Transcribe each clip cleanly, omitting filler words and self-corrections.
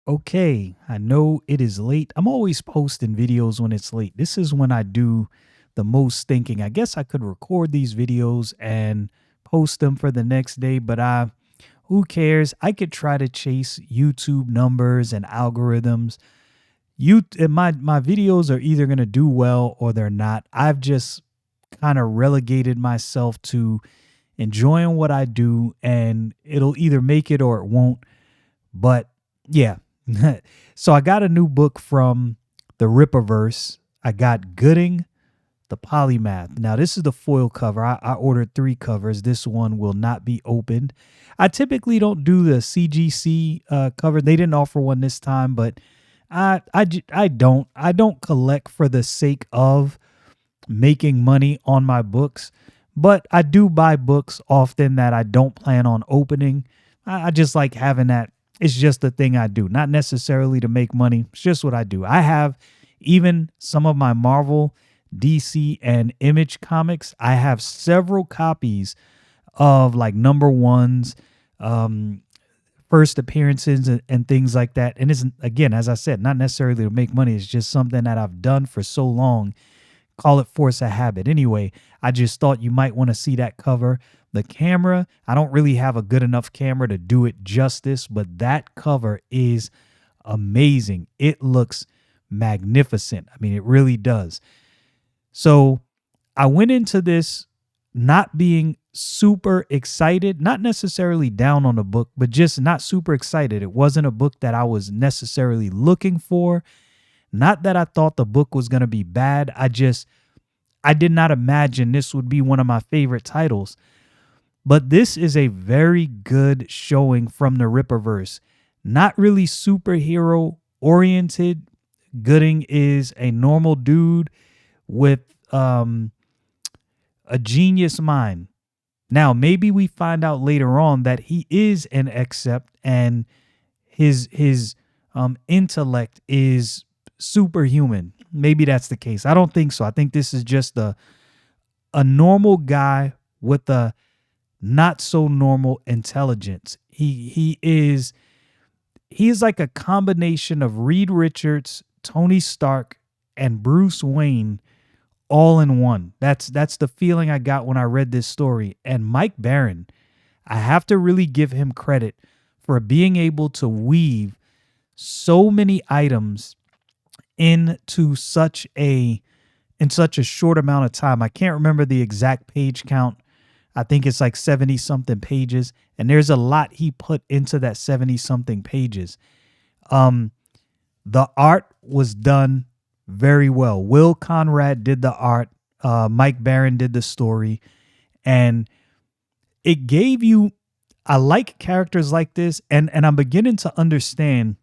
Okay, I know it is late. I'm always posting videos when it's late. This is when I do the most thinking. I guess I could record these videos and post them for the next day, but who cares? I could try to chase YouTube numbers and algorithms. My videos are either going to do well or they're not. I've just kind of relegated myself to enjoying what I do, and it'll either make it or it won't. But yeah. So I got a new book from the Rippaverse. I got Goodying The Polymath. Now, this is the foil cover. I ordered 3 covers. This one will not be opened. I typically don't do the CGC cover. They didn't offer one this time, but I don't collect for the sake of making money on my books. But I do buy books often that I don't plan on opening. I just like having that. It's just a thing I do, not necessarily to make money. It's just what I do. I have even some of my Marvel, DC, and Image comics. I have several copies of like number ones, um, first appearances, and things like that. And it's, again, as I said, not necessarily to make money. It's just something that I've done for so long. Call it force a habit. Anyway, I just thought you might want to see that cover. The camera, I don't really have a good enough camera to do it justice, but that cover is amazing. It looks magnificent. I mean, it really does. So I went into this not being super excited, not necessarily down on the book, but just not super excited. It wasn't a book that I was necessarily looking for. Not that I thought the book was going to be bad. I did not imagine this would be one of my favorite titles. But this is a very good showing from the Rippaverse. Not really superhero oriented. Gooding is a normal dude with a genius mind. Now, maybe we find out later on that he is an accept and his intellect is superhuman. Maybe that's the case. I don't think so. I think this is just a normal guy with a not so normal intelligence. He is like a combination of Reed Richards, Tony Stark, and Bruce Wayne all in one. That's the feeling I got when I read this story. And Mike Barron, I have to really give him credit for being able to weave so many items into such a short amount of time. I can't remember the exact page count. I think it's like 70 something pages, and there's a lot he put into that 70 something pages. Um the art was done very well. Will Conrad did the art, Mike Barron did the story, and it gave you, I like characters like this, and I'm beginning to understand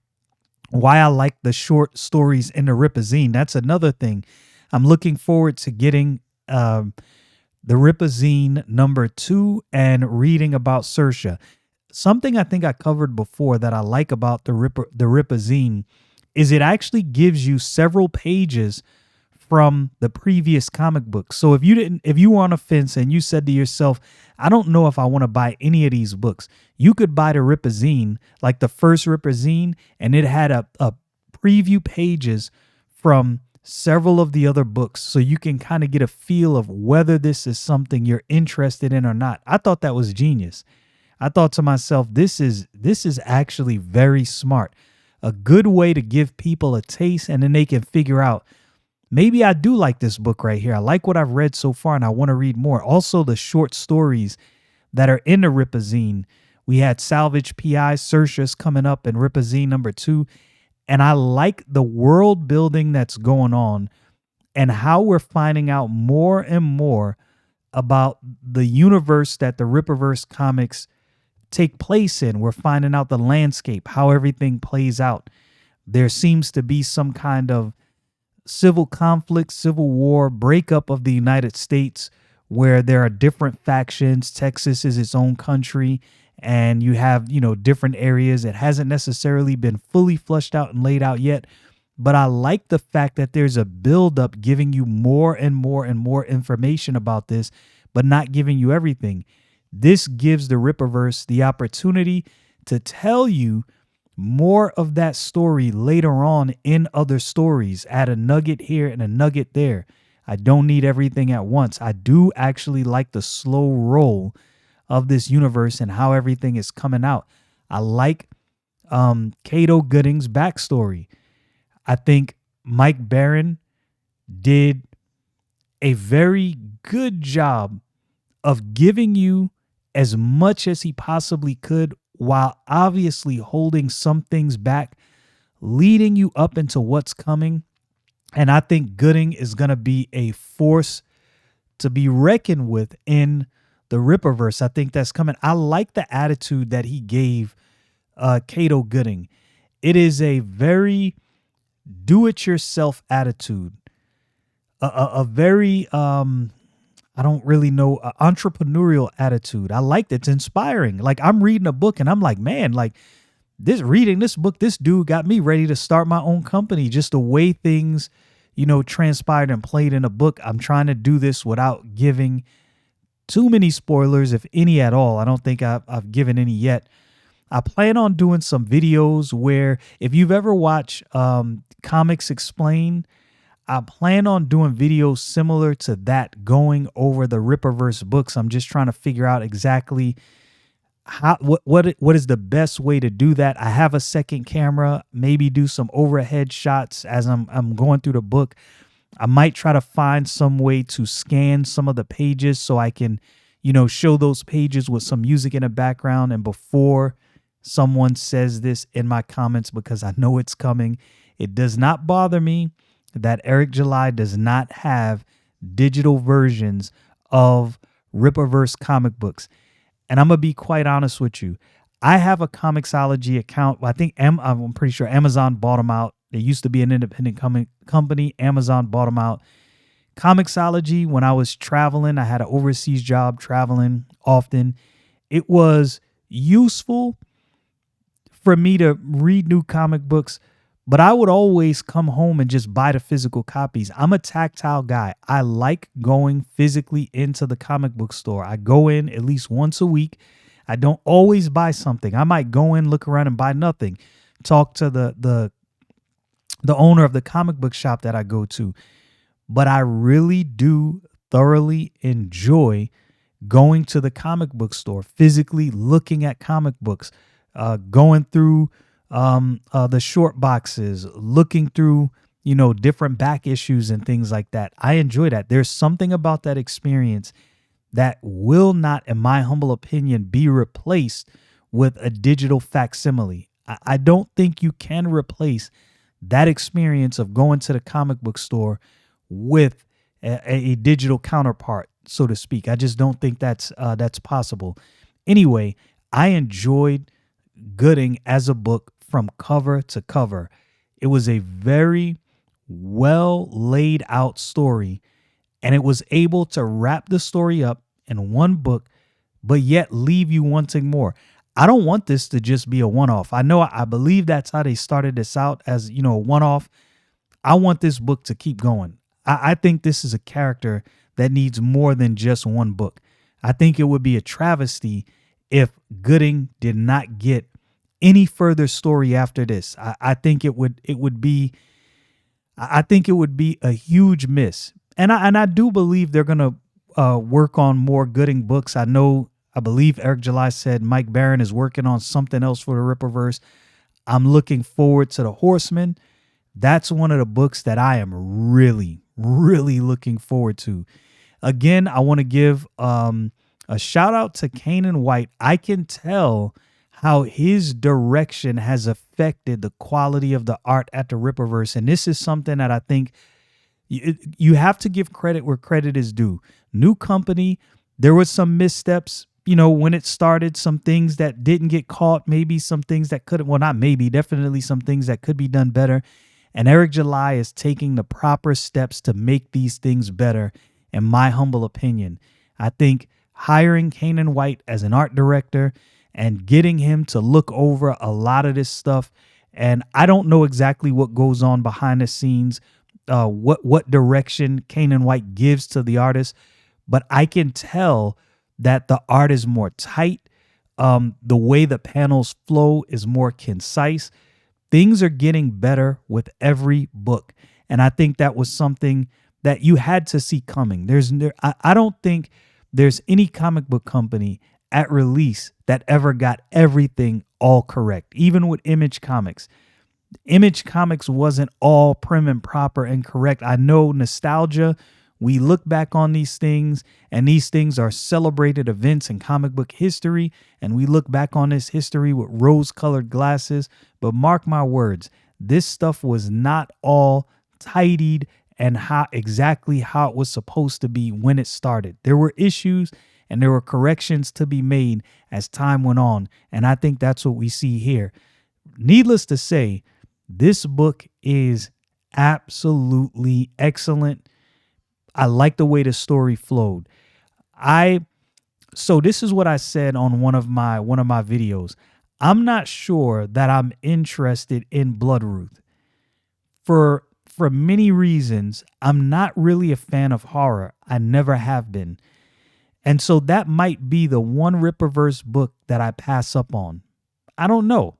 why I like the short stories in the Ripazine. That's another thing. I'm looking forward to getting the Ripazine number 2 and reading about Saoirse. Something I think I covered before that I like about the Ripazine is it actually gives you several pages from the previous comic book. So if you were on a fence and you said to yourself, I don't know if I want to buy any of these books, you could buy the Ripazine, like the first Ripazine, and it had a preview pages from several of the other books, so you can kind of get a feel of whether this is something you're interested in or not. I thought that was genius. I thought to myself, this is actually very smart. A good way to give people a taste, and then they can figure out, maybe I do like this book right here. I like what I've read so far and I want to read more. Also, the short stories that are in the Ripazine. We had Salvage PI, Saoirse's coming up in Ripazine number 2. And I like the world building that's going on and how we're finding out more and more about the universe that the Rippaverse comics take place in. We're finding out the landscape, how everything plays out. There seems to be some kind of civil conflict, civil war, breakup of the United States, where there are different factions. Texas is its own country, and you have, different areas. It hasn't necessarily been fully flushed out and laid out yet, but I like the fact that there's a buildup giving you more and more and more information about this, but not giving you everything. This gives the Rippaverse the opportunity to tell you more of that story later on in other stories. Add a nugget here and a nugget there. I don't need everything at once. I do actually like the slow roll of this universe and how everything is coming out. I like Cato Gooding's backstory. I think Mike Barron did a very good job of giving you as much as he possibly could while obviously holding some things back, leading you up into what's coming. And I think Gooding is going to be a force to be reckoned with in the Ripperverse. I think that's coming. I like the attitude that he gave Cato Gooding. It is a very do-it-yourself attitude, a very I don't really know, entrepreneurial attitude. I liked it. It's inspiring. Like, I'm reading a book and I'm like, man, like reading this book, this dude got me ready to start my own company. Just the way things, transpired and played in a book. I'm trying to do this without giving too many spoilers, if any at all. I don't think I've given any yet. I plan on doing some videos where, if you've ever watched Comics Explained, I plan on doing videos similar to that, going over the Ripperverse books. I'm just trying to figure out exactly what is the best way to do that. I have a second camera, maybe do some overhead shots as I'm going through the book. I might try to find some way to scan some of the pages so I can, show those pages with some music in the background. And before someone says this in my comments, because I know it's coming, it does not bother me that Eric July does not have digital versions of Ripperverse comic books. And I'm going to be quite honest with you. I have a Comixology account. I think I'm pretty sure Amazon bought them out. They used to be an independent company. Amazon bought them out. Comixology, when I was traveling, I had an overseas job traveling often. It was useful for me to read new comic books, but I would always come home and just buy the physical copies. I'm a tactile guy. I like going physically into the comic book store. I go in at least once a week. I don't always buy something. I might go in, look around, and buy nothing. Talk to the owner of the comic book shop that I go to. But I really do thoroughly enjoy going to the comic book store, physically looking at comic books, going through the short boxes, looking through, different back issues and things like that. I enjoy that. There's something about that experience that will not, in my humble opinion, be replaced with a digital facsimile. I don't think you can replace that experience of going to the comic book store with a digital counterpart, so to speak. I just don't think that's possible. Anyway, I enjoyed Gooding as a book from cover to cover. It was a very well laid out story, and it was able to wrap the story up in one book, but yet leave you wanting more. I don't want this to just be a one-off. I believe that's how they started this out, as, a one-off. I want this book to keep going. I think this is a character that needs more than just one book. I think it would be a travesty if Gooding did not get any further story after this. I think it would be a huge miss. And I do believe they're gonna work on more Gooding books. I believe Eric July said Mike Barron is working on something else for the Ripperverse. I'm looking forward to The Horseman. That's one of the books that I am really, really looking forward to. Again, I want to give a shout out to Kanan White. I can tell how his direction has affected the quality of the art at the Ripperverse. And this is something that I think you have to give credit where credit is due. New company, there was some missteps, when it started, some things that didn't get caught, maybe some things that couldn't, well, not maybe, definitely some things that could be done better. And Eric July is taking the proper steps to make these things better, in my humble opinion. I think hiring Kanan White as an art director and getting him to look over a lot of this stuff, and I don't know exactly what goes on behind the scenes, what direction Kanan White gives to the artist, but I can tell that the art is more tight. The way the panels flow is more concise. Things are getting better with every book. And I think that was something that you had to see coming. I don't think there's any comic book company at release that ever got everything all correct. Even with Image Comics. Image Comics wasn't all prim and proper and correct. I know nostalgia. We look back on these things, and these things are celebrated events in comic book history, and we look back on this history with rose-colored glasses. But mark my words, this stuff was not all tidied and exactly how it was supposed to be when it started. There were issues and there were corrections to be made as time went on, and I think that's what we see here. Needless to say, this book is absolutely excellent. I like the way the story flowed. So this is what I said on one of my videos. I'm not sure that I'm interested in Bloodruth. For many reasons, I'm not really a fan of horror. I never have been. And so that might be the one Rippaverse book that I pass up on. I don't know.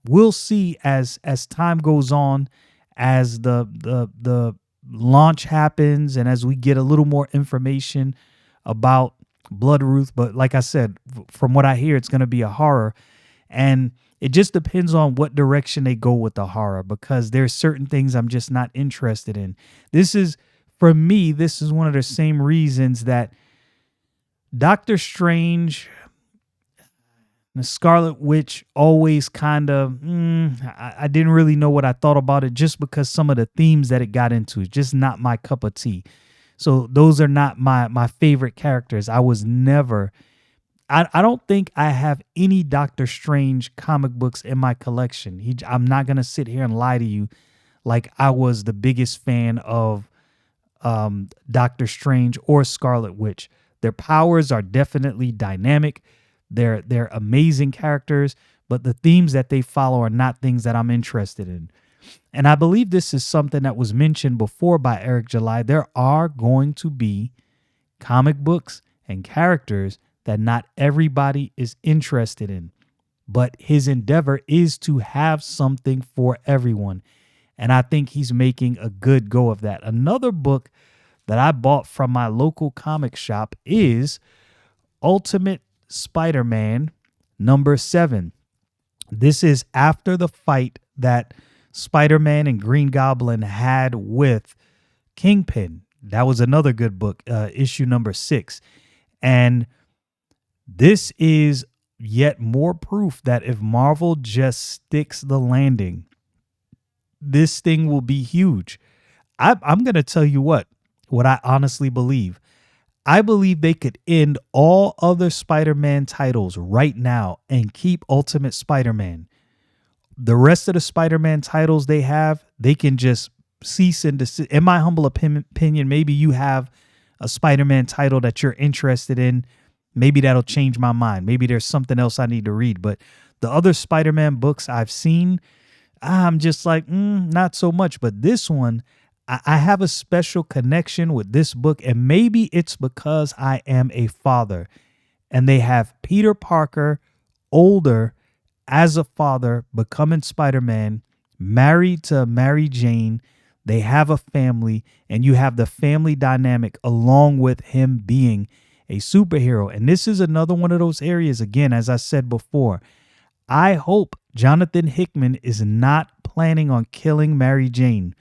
We'll see as time goes on, as the launch happens, and as we get a little more information about Bloodruth. But like I said, from what I hear, it's going to be a horror, and it just depends on what direction they go with the horror, because there's certain things I'm just not interested in. For me, this is one of the same reasons that Doctor Strange, the Scarlet Witch, always kind of, I didn't really know what I thought about it, just because some of the themes that it got into is just not my cup of tea. So those are not my favorite characters. I don't think I have any Doctor Strange comic books in my collection. I'm not going to sit here and lie to you like I was the biggest fan of Doctor Strange or Scarlet Witch. Their powers are definitely dynamic. They're amazing characters, but the themes that they follow are not things that I'm interested in. And I believe this is something that was mentioned before by Eric July. There are going to be comic books and characters that not everybody is interested in, but his endeavor is to have something for everyone. And I think he's making a good go of that. Another book that I bought from my local comic shop is Ultimate Spider-Man #7. This is after the fight that Spider-Man and Green Goblin had with Kingpin. That was another good book, issue #6. And this is yet more proof that if Marvel just sticks the landing, this thing will be huge. I'm going to tell you what I honestly believe. I believe they could end all other Spider-Man titles right now and keep Ultimate Spider-Man. The rest of the Spider-Man titles they have, they can just cease and desist. In my humble opinion, maybe you have a Spider-Man title that you're interested in. Maybe that'll change my mind. Maybe there's something else I need to read. But the other Spider-Man books I've seen, I'm just like, not so much. But this one, I have a special connection with this book, and maybe it's because I am a father, and they have Peter Parker, older, as a father, becoming Spider-Man, married to Mary Jane. They have a family, and you have the family dynamic along with him being a superhero. And this is another one of those areas, again, as I said before, I hope Jonathan Hickman is not planning on killing Mary Jane.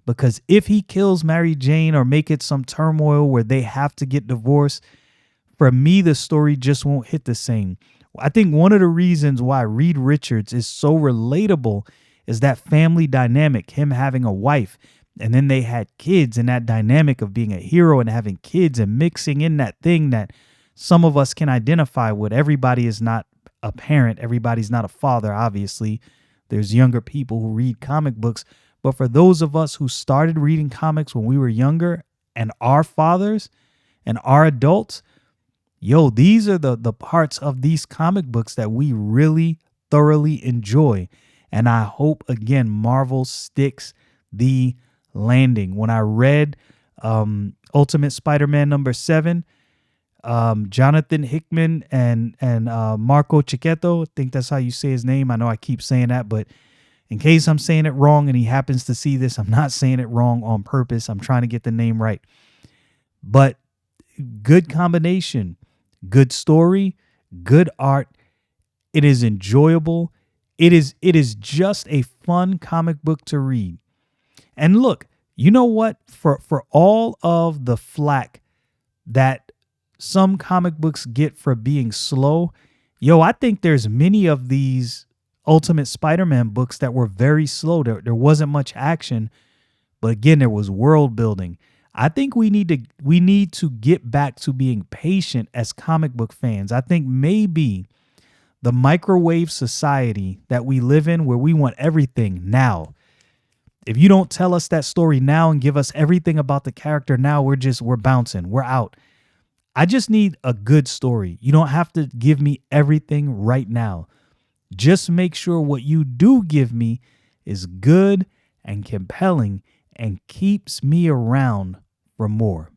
Because if he kills Mary Jane or make it some turmoil where they have to get divorced, for me, the story just won't hit the same. I think one of the reasons why Reed Richards is so relatable is that family dynamic, him having a wife, and then they had kids, and that dynamic of being a hero and having kids and mixing in that thing that some of us can identify with. Everybody is not a parent. Everybody's not a father, obviously. There's younger people who read comic books. But for those of us who started reading comics when we were younger and our fathers and our adults, these are the parts of these comic books that we really thoroughly enjoy. And I hope, again, Marvel sticks the landing. When I read Ultimate Spider-Man #7, Jonathan Hickman and Marco Cicchetto. I think that's how you say his name. I know I keep saying that, but in case I'm saying it wrong and he happens to see this, I'm not saying it wrong on purpose. I'm trying to get the name right. But good combination, good story, good art. It is enjoyable. It is just a fun comic book to read. And look, you know what? For all of the flack that some comic books get for being slow, I think there's many of these Ultimate Spider-Man books that were very slow. There wasn't much action, but again, there was world building. I think we need to get back to being patient as comic book fans. I think maybe the microwave society that we live in, where we want everything now. If you don't tell us that story now and give us everything about the character now, we're bouncing. We're out. I just need a good story. You don't have to give me everything right now. Just make sure what you do give me is good and compelling and keeps me around for more.